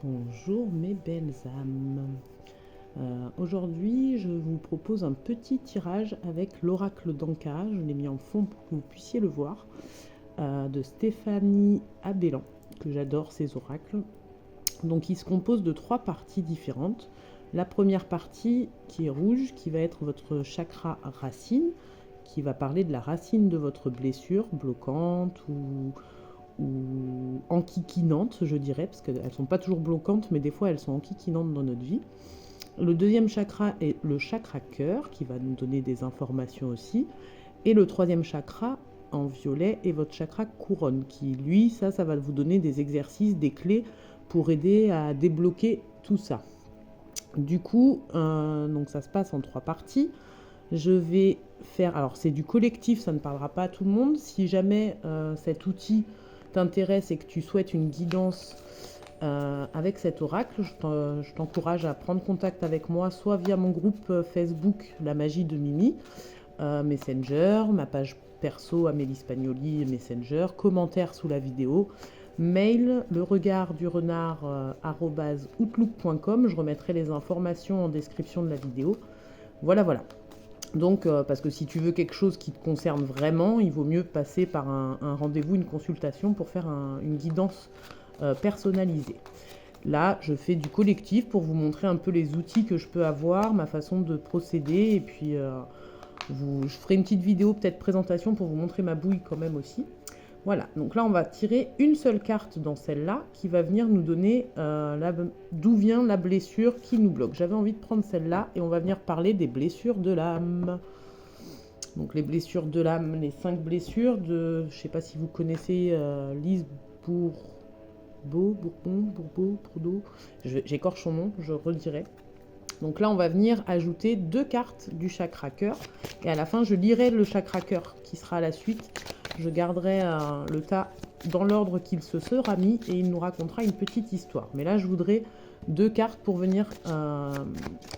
Bonjour mes belles âmes. Aujourd'hui, je vous propose un petit tirage avec l'oracle d'Ankara. Je l'ai mis en fond pour que vous puissiez le voir, de Stéphanie Abellan, que j'adore ces oracles. Donc, il se compose de 3 parties différentes. La première partie, qui est rouge, qui va être votre chakra racine, qui va parler de la racine de votre blessure bloquante ou enquiquinantes, je dirais, parce qu'elles ne sont pas toujours bloquantes, mais des fois elles sont enquiquinantes dans notre vie. Le deuxième chakra est le chakra cœur, qui va nous donner des informations aussi. Et le troisième chakra, en violet, est votre chakra couronne, qui, lui, ça va vous donner des exercices, des clés pour aider à débloquer tout ça. Du coup, donc ça se passe en 3 parties. Je vais faire, alors c'est du collectif, ça ne parlera pas à tout le monde. Si jamais cet outil t'intéresse et que tu souhaites une guidance avec cet oracle, je t'encourage à prendre contact avec moi, soit via mon groupe Facebook La Magie de Mimi, Messenger, ma page perso Amélie Spagnoli Messenger, commentaire sous la vidéo, mail leregarddurenard@outlook.com. Je remettrai les informations en description de la vidéo. Voilà. Donc, parce que si tu veux quelque chose qui te concerne vraiment, il vaut mieux passer par un rendez-vous, une consultation pour faire une guidance personnalisée. Là, je fais du collectif pour vous montrer un peu les outils que je peux avoir, ma façon de procéder, et puis je ferai une petite vidéo, peut-être présentation, pour vous montrer ma bouille quand même aussi. Voilà, donc là on va tirer une seule carte dans celle-là qui va venir nous donner d'où vient la blessure qui nous bloque. J'avais envie de prendre celle-là et on va venir parler des blessures de l'âme. Donc les blessures de l'âme, les 5 blessures de, je ne sais pas si vous connaissez Lise Bourbeau, j'écorche son nom, je redirai. Donc là on va venir ajouter 2 cartes du chakra cœur et à la fin je lirai le chakra cœur qui sera à la suite. Je garderai le tas dans l'ordre qu'il se sera mis et il nous racontera une petite histoire. Mais là, je voudrais 2 cartes pour venir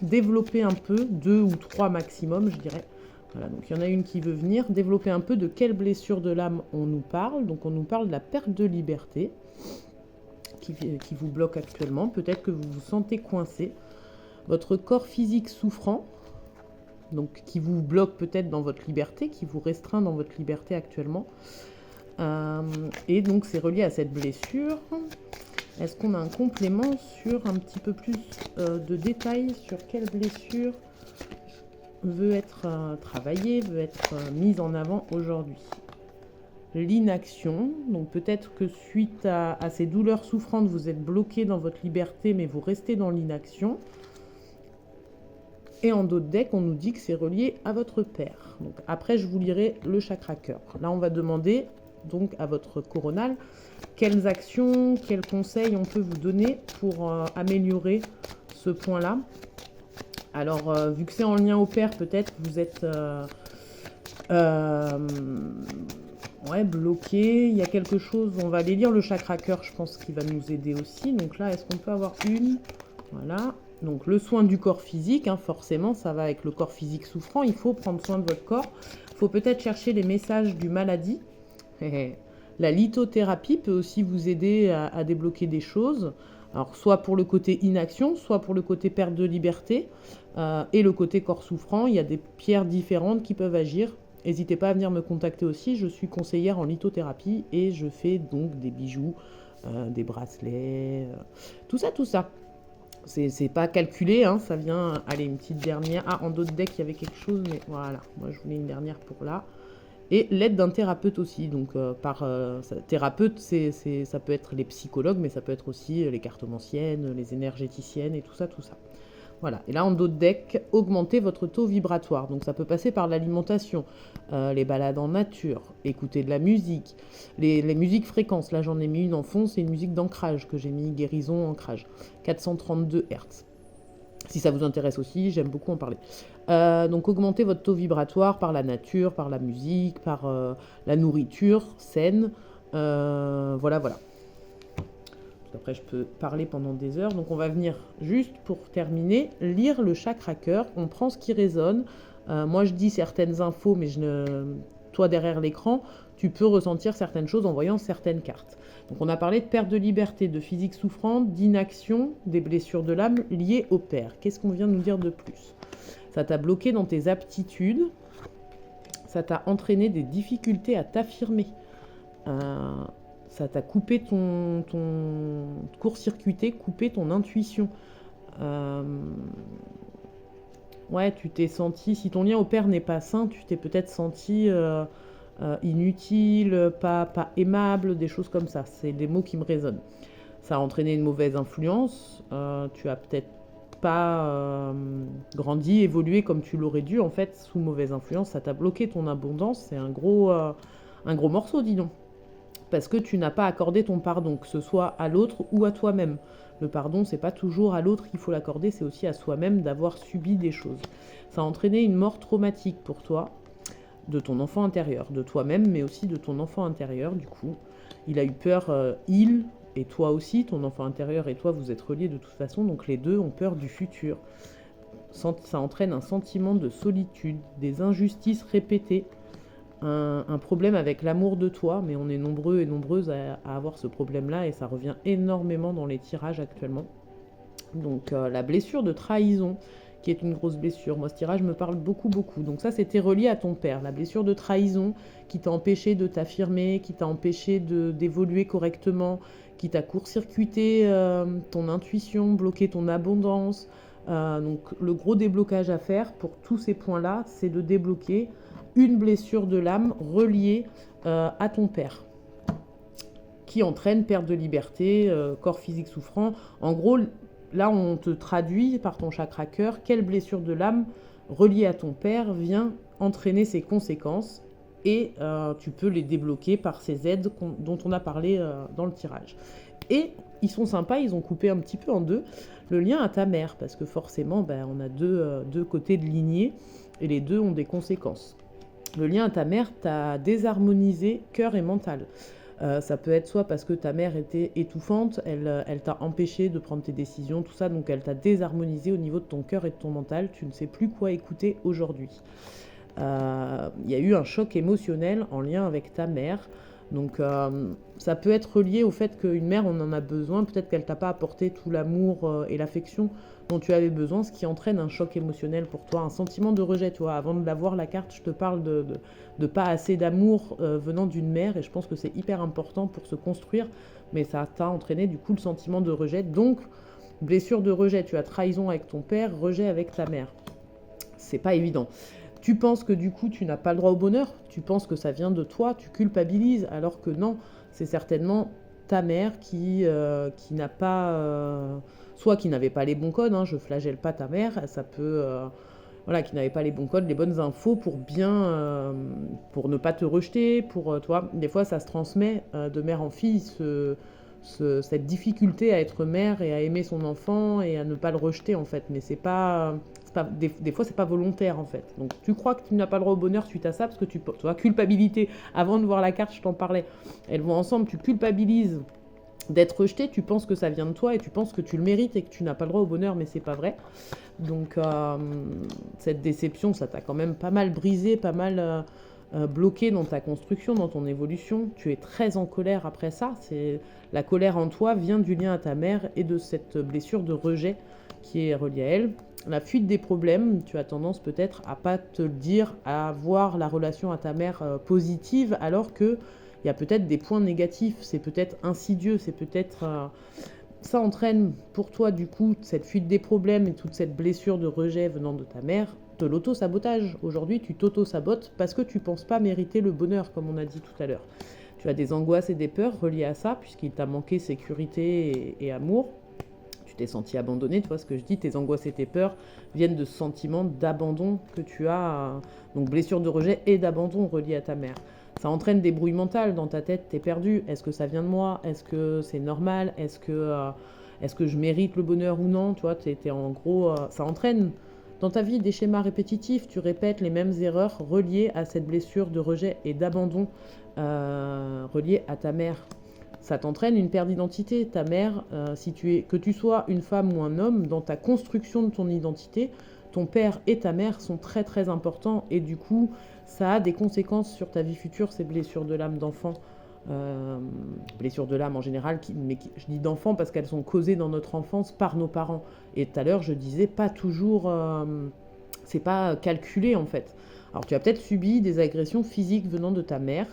développer un peu, 2 ou 3 maximum, je dirais. Voilà, donc il y en a une qui veut venir développer un peu de quelle blessure de l'âme on nous parle. Donc on nous parle de la perte de liberté qui vous bloque actuellement. Peut-être que vous vous sentez coincé. Votre corps physique souffrant, donc qui vous bloque peut-être dans votre liberté, qui vous restreint dans votre liberté actuellement. Et donc c'est relié à cette blessure. Est-ce qu'on a un complément sur un petit peu plus de détails sur quelle blessure veut être travaillée, veut être mise en avant aujourd'hui? L'inaction, donc peut-être que suite à ces douleurs souffrantes, vous êtes bloqué dans votre liberté, mais vous restez dans l'inaction. Et en d'autres decks, on nous dit que c'est relié à votre père. Donc après, je vous lirai le chakra cœur. Là, on va demander donc à votre coronal quelles actions, quels conseils on peut vous donner pour améliorer ce point-là. Alors, vu que c'est en lien au père, peut-être vous êtes bloqué. Il y a quelque chose, on va aller lire le chakra cœur, je pense qu'il va nous aider aussi. Donc là, est-ce qu'on peut avoir une? Voilà. Donc le soin du corps physique, forcément, ça va avec le corps physique souffrant. Il faut prendre soin de votre corps. Il faut peut-être chercher les messages du maladie. La lithothérapie peut aussi vous aider à débloquer des choses. Alors soit pour le côté inaction, soit pour le côté perte de liberté et le côté corps souffrant. Il y a des pierres différentes qui peuvent agir. N'hésitez pas à venir me contacter aussi. Je suis conseillère en lithothérapie et je fais donc des bijoux, des bracelets, tout ça. C'est pas calculé, ça vient... Allez, une petite dernière. Ah, en d'autres decks, il y avait quelque chose, mais voilà. Moi, je voulais une dernière pour là. Et l'aide d'un thérapeute aussi. Donc, thérapeute, ça peut être les psychologues, mais ça peut être aussi les cartomanciennes, les énergéticiennes et tout ça. Voilà. Et là, en d'autres decks, augmentez votre taux vibratoire. Donc, ça peut passer par l'alimentation, les balades en nature, écouter de la musique, les musiques fréquences. Là, j'en ai mis une en fond, c'est une musique d'ancrage que j'ai mis, guérison, ancrage, 432 Hz. Si ça vous intéresse aussi, j'aime beaucoup en parler. Donc, augmentez votre taux vibratoire par la nature, par la musique, par la nourriture saine. Voilà. Après, je peux parler pendant des heures. Donc, on va venir juste pour terminer, lire le chakra cœur. On prend ce qui résonne. Moi, je dis certaines infos, mais toi, derrière l'écran, tu peux ressentir certaines choses en voyant certaines cartes. Donc on a parlé de perte de liberté, de physique souffrante, d'inaction, des blessures de l'âme liées au père. Qu'est-ce qu'on vient de nous dire de plus? Ça t'a bloqué dans tes aptitudes, ça t'a entraîné des difficultés à t'affirmer. Ça t'a coupé ton court-circuité, coupé ton intuition. Ouais, tu t'es senti, si ton lien au père n'est pas sain, tu t'es peut-être senti inutile, pas aimable, des choses comme ça. C'est des mots qui me résonnent. Ça a entraîné une mauvaise influence. Tu as peut-être pas grandi, évolué comme tu l'aurais dû. En fait, sous mauvaise influence, ça t'a bloqué ton abondance. C'est un gros morceau, dis donc. Parce que tu n'as pas accordé ton pardon, que ce soit à l'autre ou à toi-même. Le pardon, c'est pas toujours à l'autre qu'il faut l'accorder, c'est aussi à soi-même d'avoir subi des choses. Ça a entraîné une mort traumatique pour toi, de ton enfant intérieur, de toi-même, mais aussi de ton enfant intérieur. Du coup, il a eu peur, il et toi aussi, ton enfant intérieur et toi, vous êtes reliés de toute façon, donc les deux ont peur du futur. Ça entraîne un sentiment de solitude, des injustices répétées, un problème avec l'amour de toi, mais on est nombreux et nombreuses à avoir ce problème-là et ça revient énormément dans les tirages actuellement. Donc la blessure de trahison, qui est une grosse blessure. Moi, ce tirage me parle beaucoup, beaucoup. Donc ça, c'était relié à ton père. La blessure de trahison qui t'a empêché de t'affirmer, qui t'a empêché d'évoluer correctement, qui t'a court-circuité ton intuition, bloqué ton abondance. Donc le gros déblocage à faire pour tous ces points-là, c'est de débloquer une blessure de l'âme reliée à ton père, qui entraîne perte de liberté, corps physique souffrant. En gros, là, on te traduit par ton chakra cœur quelle blessure de l'âme reliée à ton père vient entraîner ses conséquences et tu peux les débloquer par ces aides dont on a parlé dans le tirage. Et ils sont sympas, ils ont coupé un petit peu en deux le lien à ta mère, parce que forcément, on a deux côtés de lignée et les deux ont des conséquences. Le lien à ta mère t'a désharmonisé cœur et mental. Ça peut être soit parce que ta mère était étouffante, elle t'a empêché de prendre tes décisions, tout ça, donc elle t'a désharmonisé au niveau de ton cœur et de ton mental. Tu ne sais plus quoi écouter aujourd'hui. Il y a eu un choc émotionnel en lien avec ta mère. Donc ça peut être lié au fait qu'une mère, on en a besoin. Peut-être qu'elle t'a pas apporté tout l'amour et l'affection dont tu avais besoin, ce qui entraîne un choc émotionnel pour toi, un sentiment de rejet. Tu vois, avant de l'avoir, la carte, je te parle de pas assez d'amour venant d'une mère, et je pense que c'est hyper important pour se construire, mais ça t'a entraîné du coup le sentiment de rejet. Donc, blessure de rejet, tu as trahison avec ton père, rejet avec ta mère. C'est pas évident. Tu penses que du coup tu n'as pas le droit au bonheur, tu penses que ça vient de toi, tu culpabilises, alors que non, c'est certainement ta mère qui n'a pas, soit qui n'avait pas les bons codes, je flagelle pas ta mère, ça peut, voilà, qui n'avait pas les bons codes, les bonnes infos pour bien, pour ne pas te rejeter, pour toi, des fois ça se transmet de mère en fille, cette difficulté à être mère et à aimer son enfant et à ne pas le rejeter en fait, mais c'est pas des fois c'est pas volontaire en fait. Donc tu crois que tu n'as pas le droit au bonheur suite à ça parce que tu vois, culpabilité, avant de voir la carte je t'en parlais, elles vont ensemble, tu culpabilises d'être rejeté, tu penses que ça vient de toi et tu penses que tu le mérites et que tu n'as pas le droit au bonheur, mais c'est pas vrai. Donc cette déception, ça t'a quand même pas mal brisé, pas mal bloqué dans ta construction, dans ton évolution. Tu es très en colère après ça. La colère en toi vient du lien à ta mère et de cette blessure de rejet qui est reliée à elle. La fuite des problèmes, tu as tendance peut-être à pas te le dire, à voir la relation à ta mère positive, alors que il y a peut-être des points négatifs, c'est peut-être insidieux, c'est peut-être... ça entraîne pour toi du coup cette fuite des problèmes et toute cette blessure de rejet venant de ta mère, de l'auto-sabotage. Aujourd'hui, tu t'auto-sabotes parce que tu ne penses pas mériter le bonheur, comme on a dit tout à l'heure. Tu as des angoisses et des peurs reliées à ça, puisqu'il t'a manqué sécurité et amour. Tu t'es senti abandonné, tu vois ce que je dis, tes angoisses et tes peurs viennent de ce sentiment d'abandon que tu as, donc blessure de rejet et d'abandon reliée à ta mère. Ça entraîne des brouilles mentales dans ta tête, t'es perdu. Est-ce que ça vient de moi? Est-ce que c'est normal? Est-ce que je mérite le bonheur ou non? Tu vois, t'es en gros, ça entraîne dans ta vie des schémas répétitifs. Tu répètes les mêmes erreurs reliées à cette blessure de rejet et d'abandon reliée à ta mère. Ça t'entraîne une perte d'identité. Ta mère, que tu sois une femme ou un homme, dans ta construction de ton identité, ton père et ta mère sont très très importants et du coup, ça a des conséquences sur ta vie future, ces blessures de l'âme d'enfant euh, blessures de l'âme en général, je dis d'enfants parce qu'elles sont causées dans notre enfance par nos parents. Et tout à l'heure, je disais pas toujours, c'est pas calculé en fait. Alors tu as peut-être subi des agressions physiques venant de ta mère.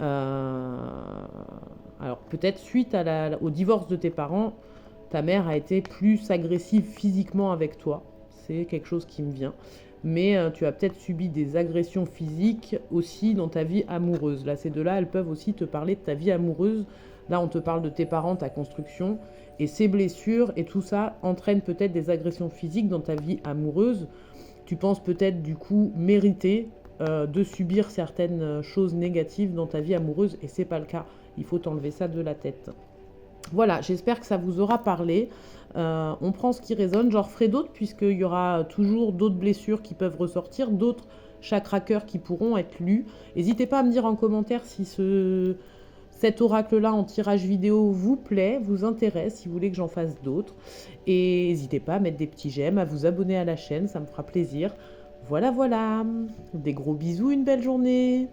Euh, alors peut-être suite au divorce de tes parents, ta mère a été plus agressive physiquement avec toi. C'est quelque chose qui me vient. Mais tu as peut-être subi des agressions physiques aussi dans ta vie amoureuse. Là, ces deux-là, elles peuvent aussi te parler de ta vie amoureuse. Là, on te parle de tes parents, ta construction. Et ces blessures et tout ça entraînent peut-être des agressions physiques dans ta vie amoureuse. Tu penses peut-être du coup mériter de subir certaines choses négatives dans ta vie amoureuse et c'est pas le cas. Il faut t'enlever ça de la tête. Voilà, j'espère que ça vous aura parlé. On prend ce qui résonne. J'en referai d'autres puisqu'il y aura toujours d'autres blessures qui peuvent ressortir, d'autres chakra cœur qui pourront être lus. N'hésitez pas à me dire en commentaire si cet oracle-là en tirage vidéo vous plaît, vous intéresse, si vous voulez que j'en fasse d'autres. Et n'hésitez pas à mettre des petits j'aime, à vous abonner à la chaîne, ça me fera plaisir. Voilà, voilà. Des gros bisous, une belle journée.